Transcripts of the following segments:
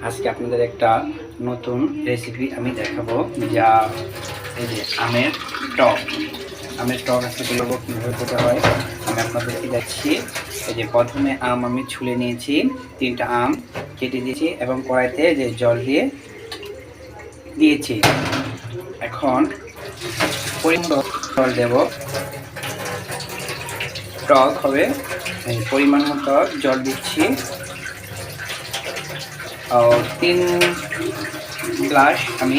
আজকে আপনাদের একটা নতুন রেসিপি আমি দেখাবো, যা এই যে আমের টক। আমের টক আজকে বলবো কীভাবে করতে হয়। আমি আপনাদেরকে দেখছি। এই যে প্রথমে আম আমি ছুলে নিয়েছি, 3টা আম কেটে দিয়েছি এবং কড়াইতে যে জল দিয়েছি। এখন পরিমাণ জল দেব, টক হবে। পরিমাণ মতো জল দিচ্ছি, 3 গ্লাস আমি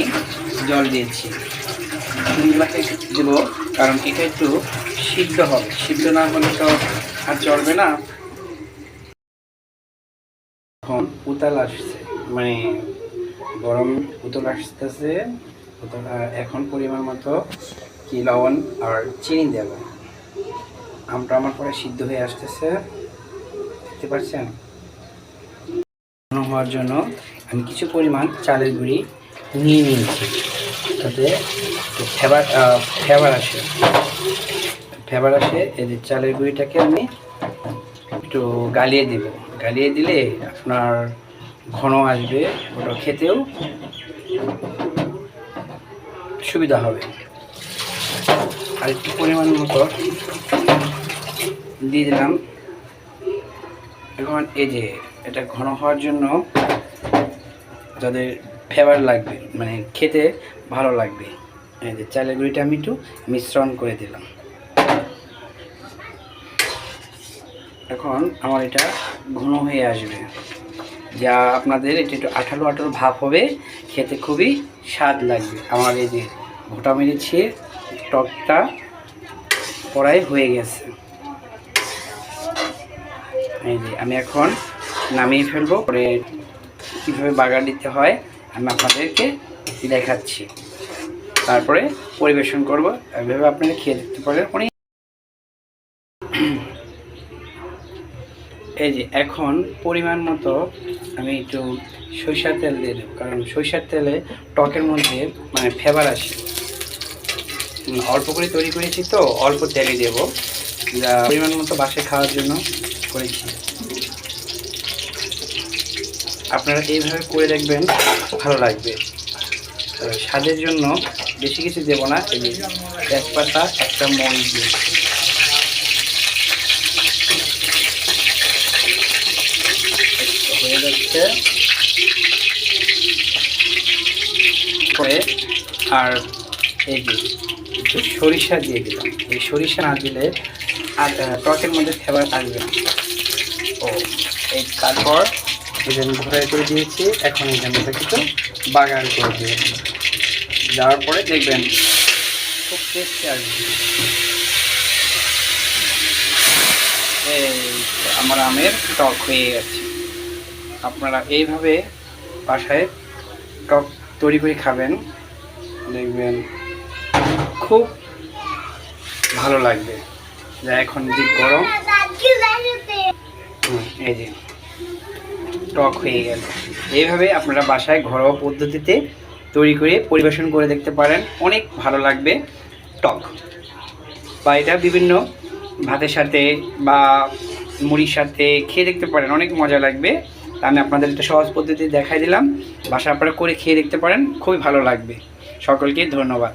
জল দিয়েছি। 3 গ্লাস দেবো কারণ এটা একটু সিদ্ধ হবে, সিদ্ধ না হলে তো আর চলবে না। এখন উতাল আসছে, মানে গরম উতল আসতেছে। এখন পরিমাণ মতো কি লবণ আর চিনি দেব। আমটা আমার পরে সিদ্ধ হয়ে আসতেছে, দেখতে পাচ্ছেন। হওয়ার জন্য আমি কিছু পরিমাণ চালের গুঁড়ি নিয়ে নিয়েছি, তাতে ফ্লেভার আসে। এই যে চালের গুঁড়িটাকে আমি একটু গালিয়ে দেব। গালিয়ে দিলে আপনার ঘন আসবে, ওটা খেতেও সুবিধা হবে। আর একটু পরিমাণ মতো দিয়ে দিলাম। এখন এই যে এটা ঘন হওয়ার জন্য যাদের ফ্লেভার লাগবে, মানে খেতে ভালো লাগবে, এই যে চালের গুঁড়িটা আমি একটু মিশ্রণ করে দিলাম। এখন আমার এটা ঘন হয়ে আসবে, যা আপনাদের এটা একটু আঠালো আঠালো ভাব হবে, খেতে খুবই স্বাদ লাগবে। আমার এই যে ঘোটা মেরেছি, টকটা পড়াই হয়ে গেছে। এই যে আমি এখন নামিয়ে ফেলবো। পরে কীভাবে বাগার দিতে হয় আমি আপনাদেরকে দেখাচ্ছি, তারপরে পরিবেশন করব। এভাবে আপনারা খেয়ে দেখতে পারেন। অনেক এই যে এখন পরিমাণ মতো আমি একটু সরিষার তেল দিয়ে দেবো, কারণ সরিষার তেলে টকের মধ্যে মানে ফ্লেভার আসে। অল্প করে তৈরি করেছি তো অল্প তেলই দেবো, যা পরিমাণ মতো বাসায় খাওয়ার জন্য করেছি। আপনারা এইভাবে করে দেখবেন, ভালো লাগবে। স্বাদের জন্য বেশি কিছু দেবো না। এই তেজপাতা, একটা মরিচ দিয়েছি। হয়ে যাচ্ছে পরে আর এই যে একটু সরিষা দিয়ে দিলাম। এই সরিষা না দিলে আর টকের মধ্যে ফ্লেভার আসবে না। ও এই তারপর এই যে আমি ঘোরাই করে দিয়েছি। এখন এই মধ্যে কিছু বাগান করে দিয়েছি, যাওয়ার পরে দেখবেন খুব টেস্টি আসবে। এই আমার আমের টক হয়ে গেছে। আপনারা এইভাবে বাসায় টক তৈরি করে খাবেন, দেখবেন খুব ভালো লাগবে। যা এখন যে গরম, এই যে টক হয়ে গেল। এইভাবে আপনারা বাসায় ঘরোয়া পদ্ধতিতে তৈরি করে পরিবেশন করে দেখতে পারেন, অনেক ভালো লাগবে টক। বা এটা বিভিন্ন ভাতের সাথে বা মুড়ির সাথে খেয়ে দেখতে পারেন, অনেক মজা লাগবে। তা আমি আপনাদের একটা সহজ পদ্ধতি দেখাই দিলাম, বাসায় আপনারা করে খেয়ে দেখতে পারেন, খুবই ভালো লাগবে। সকলকে ধন্যবাদ।